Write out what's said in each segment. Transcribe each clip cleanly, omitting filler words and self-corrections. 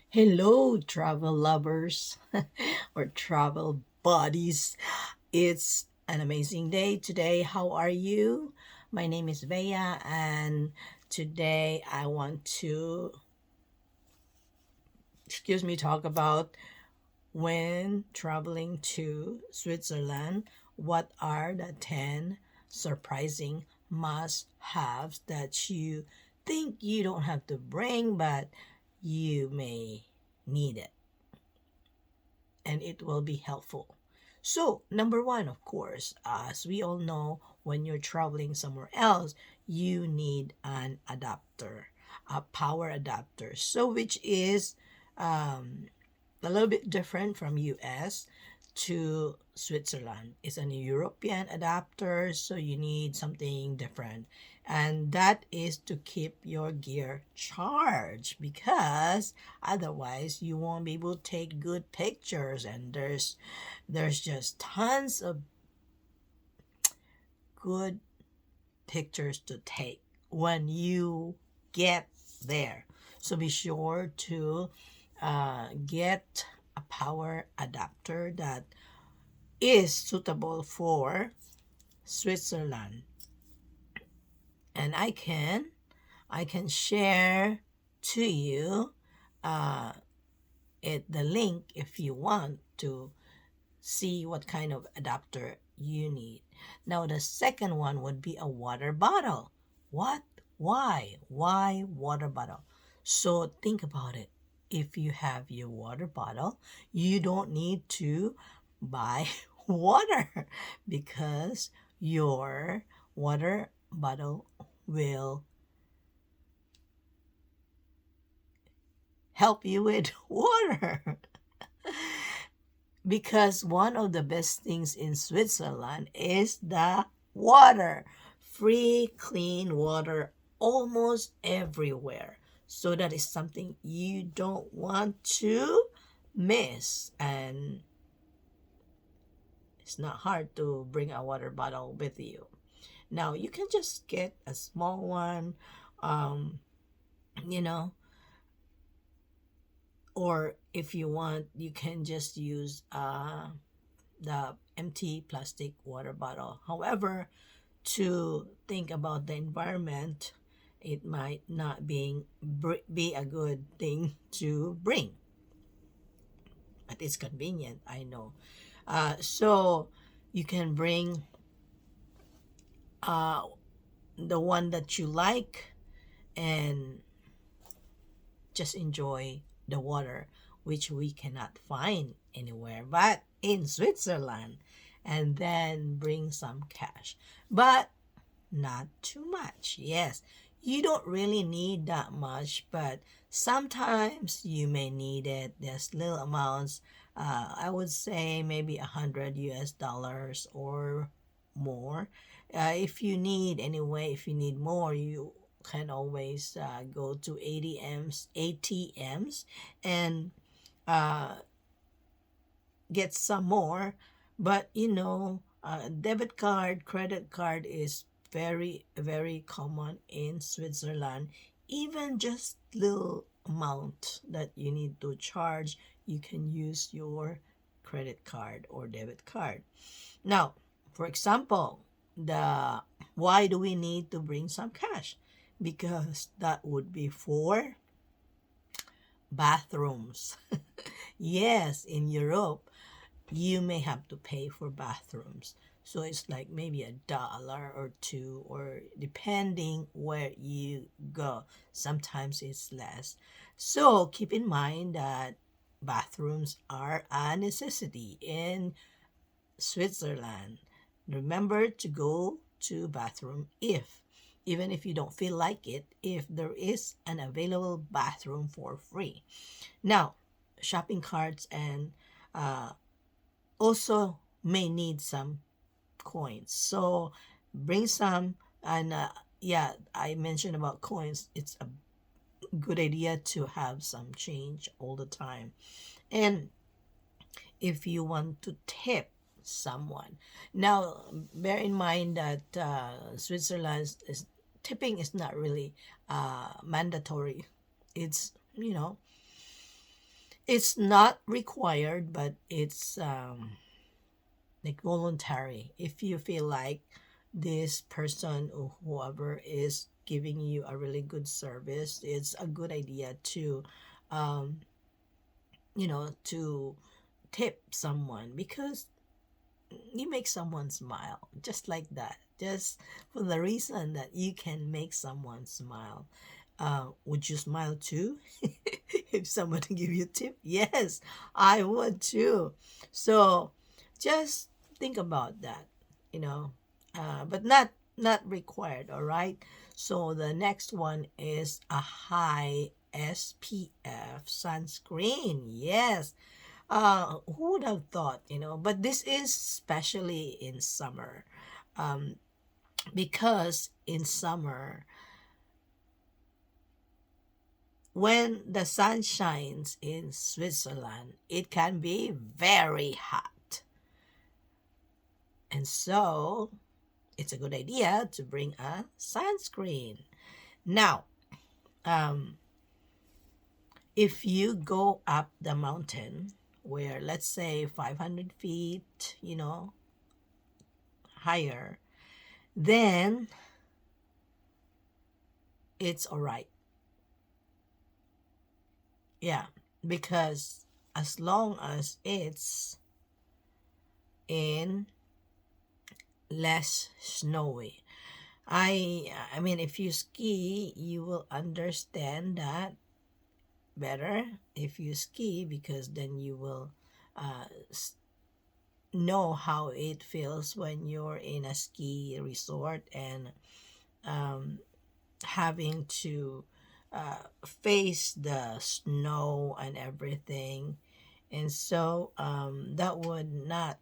Hello, travel lovers or travel buddies. It's an amazing day today. How are you? My name is Bea, and today I want to, talk about when traveling to Switzerland, what are the 10 surprising must haves that you think you don't have to bring, but you may need it and it will be helpful. So, number one, of course, as we all know, when you're traveling somewhere else, you need an adapter, a power adapter. So, which is um, a little bit different from US to Switzerland. It's an European adapter, so you need something different. And that is to keep your gear charged because otherwise you won't be able to take good pictures and there's just tons of good pictures to take when you get there. So be sure to get a power adapter that is suitable for Switzerland. And I can share to you uh, the link if you want to see what kind of adapter you need. Now the second one would be a water bottle. What? Why? Why water bottle? So think about it. If you have your water bottle, you don't need to buy water because your water bottle will help you with water. Because one of the best things in Switzerland is the water. Free, clean water almost everywhere. So that is something you don't want to miss. And it's not hard to bring a water bottle with you. Now, you can just get a small one, um, you know, or if you want, you can just use the empty plastic water bottle. However, to think about the environment, it might not be a good thing to bring, but it's convenient, I know. So you can bring uh, the one that you like and just enjoy the water, which we cannot find anywhere but in Switzerland, and then bring some cash. But not too much. Yes, you don't really need that much, but sometimes you may need it. There's little amounts. I would say maybe 100 US dollars or more. If you need anyway, if you need more, you can always go to ATMs and uh, get some more. But debit card, credit card is very, very common in Switzerland. Even just little amount that you need to charge, you can use your credit card or debit card. Now, for example, the why do we need to bring some cash? Because that would be for bathrooms. Yes, in Europe, you may have to pay for bathrooms. So it's like maybe $1 or two, or depending where you go. Sometimes it's less. So keep in mind that bathrooms are a necessity in Switzerland. Remember to go to bathroom even if you don't feel like it, if there is an available bathroom for free. Now, shopping carts and uh, also may need some coins. So bring some. And yeah, I mentioned about coins. It's a good idea to have some change all the time. And if you want to tip someone, now bear in mind that Switzerland is tipping is not really mandatory. It's It's not required, but it's like voluntary. If you feel like this person or whoever is giving you a really good service, it's a good idea to um, to tip someone, because you make someone smile just like that, just for the reason that you can make someone smile. Would you smile too if someone give you a tip? Yes, I would too. So just think about that, you know, but not required. All right. So the next one is a high SPF sunscreen. Yes, who would have thought, but this is especially in summer, um, because in summer, when the sun shines in Switzerland, it can be very hot. And so it's a good idea to bring a sunscreen. Now, um, if you go up the mountain, where let's say 500 feet, higher, then it's all right. Yeah, because as long as it's in less snowy. I mean, if you ski, you will understand that better if you ski, because then you will uh, know how it feels when you're in a ski resort and um, having to face the snow and everything. And so that would not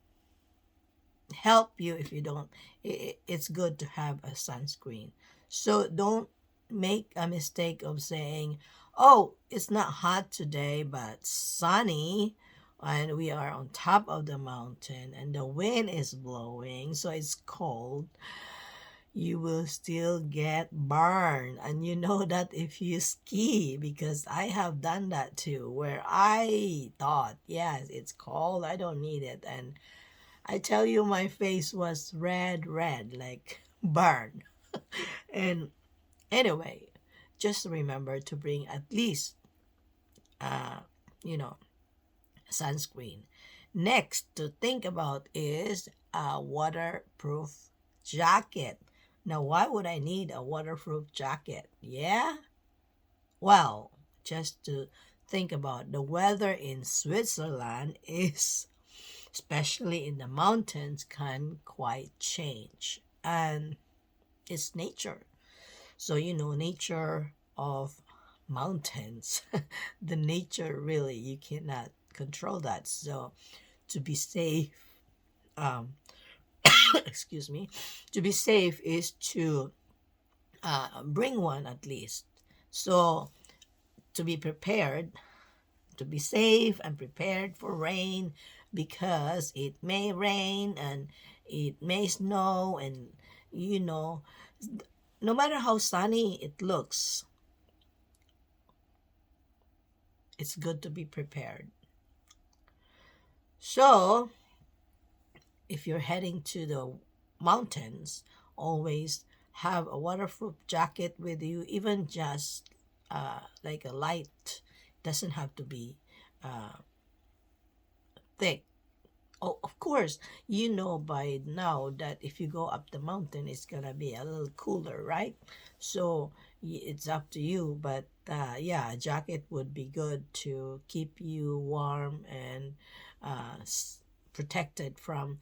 help you if you don't. It's good to have a sunscreen. So don't make a mistake of saying, oh, it's not hot today but sunny, and we are on top of the mountain and the wind is blowing, so it's cold. You will still get burned. And you know that if you ski, because I have done that too, where I thought, yes, it's cold, I don't need it. And I tell you, my face was red, like burn. And anyway, just remember to bring at least, uh, you know, sunscreen. Next to think about is a waterproof jacket. Now, why would I need a waterproof jacket? Yeah? Well, just to think about the weather in Switzerland is, especially in the mountains, can quite change. And it's nature. So, nature of mountains, the nature really, you cannot control that. So, to be safe, um, excuse me, to be safe is to bring one at least. So, to be prepared, to be safe and prepared for rain, because it may rain and it may snow, and you know no matter how sunny it looks, it's good to be prepared. So if you're heading to the mountains, always have a waterproof jacket with you, even just like a light, doesn't have to be uh, thick. Oh, of course, by now that if you go up the mountain, it's gonna be a little cooler, right? So it's up to you, but yeah, a jacket would be good to keep you warm and protected from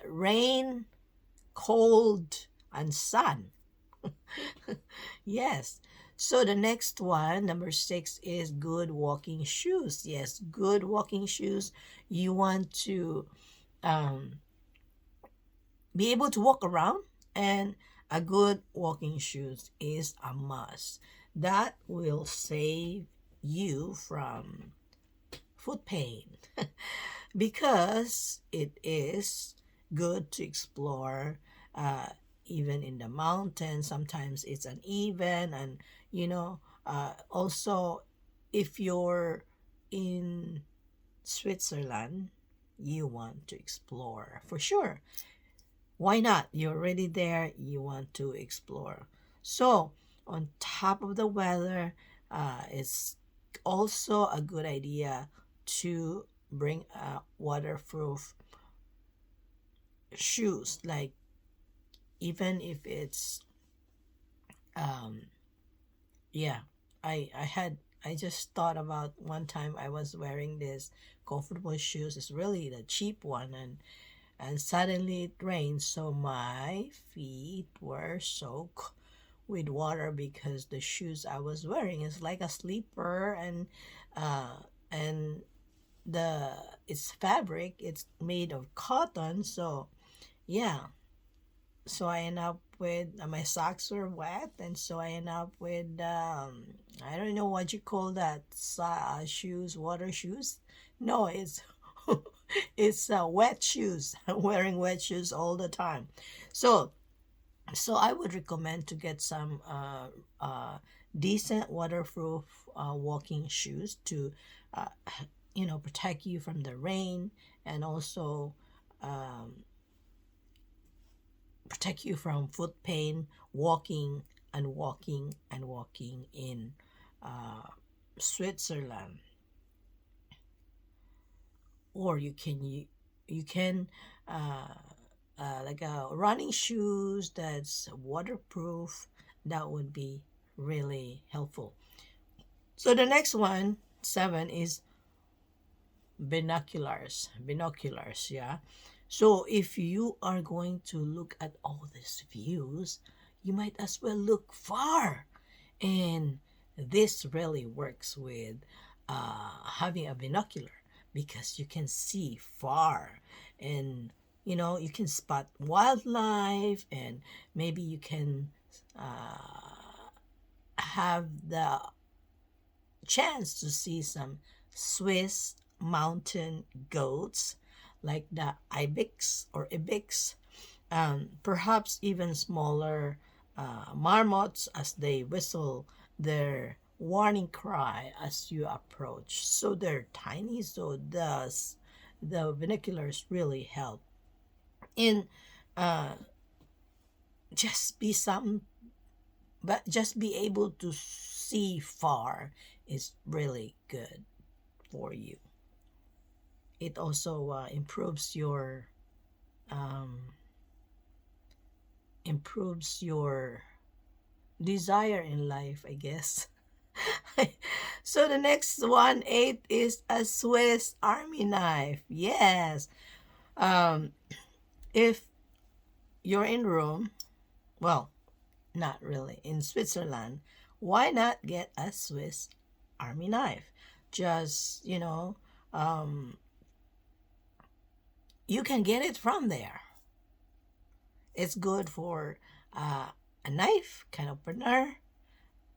rain, cold, and sun. Yes. So the next one, number 6, is good walking shoes. Yes, good walking shoes. You want to um, be able to walk around, and a good walking shoes is a must. That will save you from foot pain because it is good to explore, uh, even in the mountains. Sometimes it's uneven, and also if you're in Switzerland, you want to explore for sure. Why not? You're already there, you want to explore. So, on top of the weather, it's also a good idea to bring waterproof shoes. Like, even if it's, um, yeah, I just thought about one time I was wearing this comfortable shoes. It's really the cheap one, and suddenly it rained, so my feet were soaked with water because the shoes I was wearing is like a sleeper, uh and the it's fabric, it's made of cotton, so yeah. So I end up with my socks were wet, and so I end up with I don't know what you call that, shoes, water shoes. No, it's it's wet shoes. I'm wearing wet shoes all the time. So I would recommend to get some decent waterproof walking shoes to uh, protect you from the rain, and also um, protect you from foot pain walking and walking and walking in uh, Switzerland. Or you can uh, like a running shoes that's waterproof. That would be really helpful. So the next one, 7, is binoculars, yeah. So if you are going to look at all these views, you might as well look far. And this really works with having a binocular, because you can see far, and you can spot wildlife, and maybe you can have the chance to see some Swiss mountain goats, like the ibex, perhaps even smaller marmots as they whistle their warning cry as you approach. So they're tiny, so the binoculars really help in uh, just be some, but just be able to see far is really good for you. It also um, improves your desire in life, I guess. So the next one, 8, is a Swiss Army knife. Yes. Um, if you're in Rome, well, not really, in Switzerland, why not get a Swiss Army knife? Just, um, you can get it from there. It's good for a knife, can opener,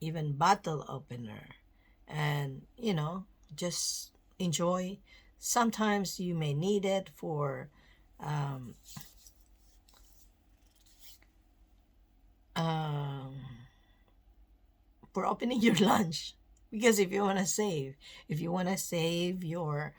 even bottle opener, and just enjoy. Sometimes you may need it um, um, for opening your lunch, because if you want to save your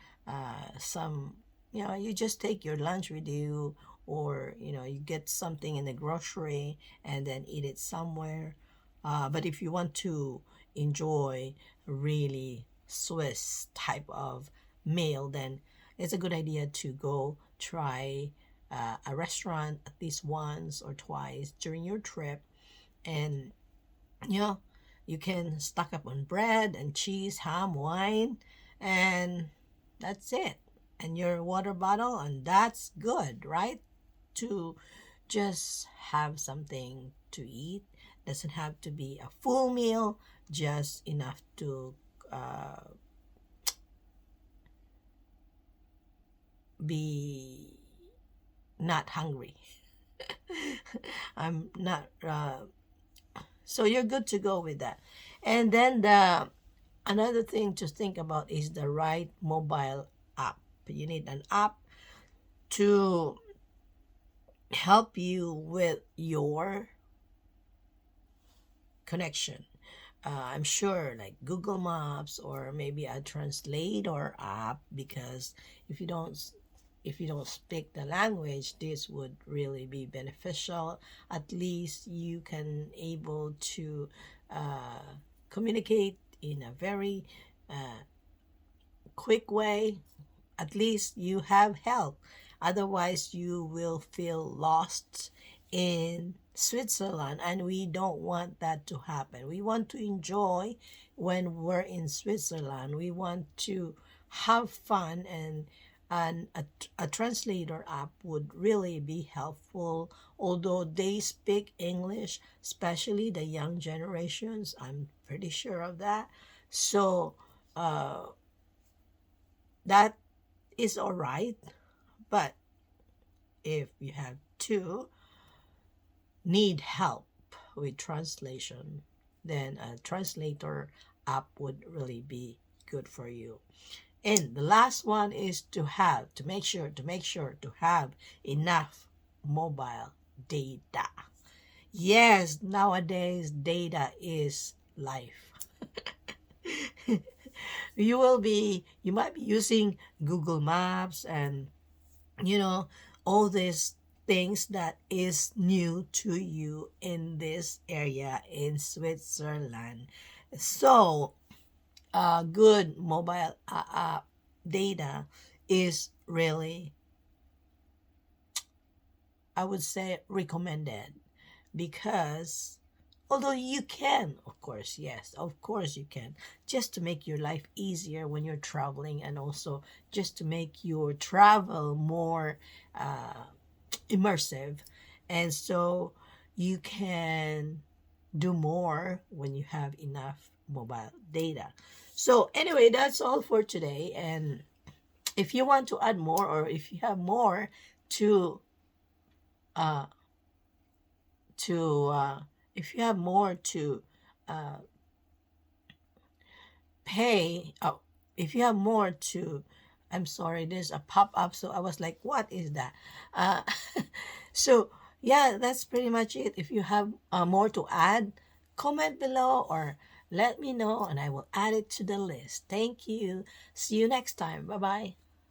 some, you just take your lunch with you, or you get something in the grocery and then eat it somewhere. But if you want to enjoy really Swiss type of meal, then it's a good idea to go try a restaurant at least once or twice during your trip. And you know you can stock up on bread and cheese, ham, wine, and that's it, and your water bottle, and that's good, right? To just have something to eat. Doesn't have to be a full meal, just enough to uh, be not hungry. I'm not So you're good to go with that. And then the another thing to think about is the right mobile app. You need an app to help you with your connection. I'm sure like Google Maps or maybe a translator app, because if you don't if you don't speak the language, this would really be beneficial. At least you can able to communicate in a very quick way. At least you have help. Otherwise, you will feel lost in Switzerland, and we don't want that to happen. We want to enjoy when we're in Switzerland. We want to have fun, and a translator app would really be helpful. Although they speak English, especially the young generations, I'm pretty sure of that. So that is all right. But if you have to need help with translation, then a translator app would really be good for you. And the last one is to make sure to have enough mobile data. Yes, nowadays data is life. You might be using Google Maps and you know all these things that is new to you in this area in Switzerland. So good mobile data is really, I would say, recommended, because although you can, of course, yes, of course you can, just to make your life easier when you're traveling, and also just to make your travel more uh, immersive. And so you can do more when you have enough mobile data. So anyway, that's all for today. And if you want to add more, or if you have more to uh to if you have more to uh pay, oh, if you have more to, I'm sorry, there's a pop-up, so I was like, what is that? uh so yeah, that's pretty much it. If you have more to add, comment below or let me know, and I will add it to the list. Thank you. See you next time. Bye bye.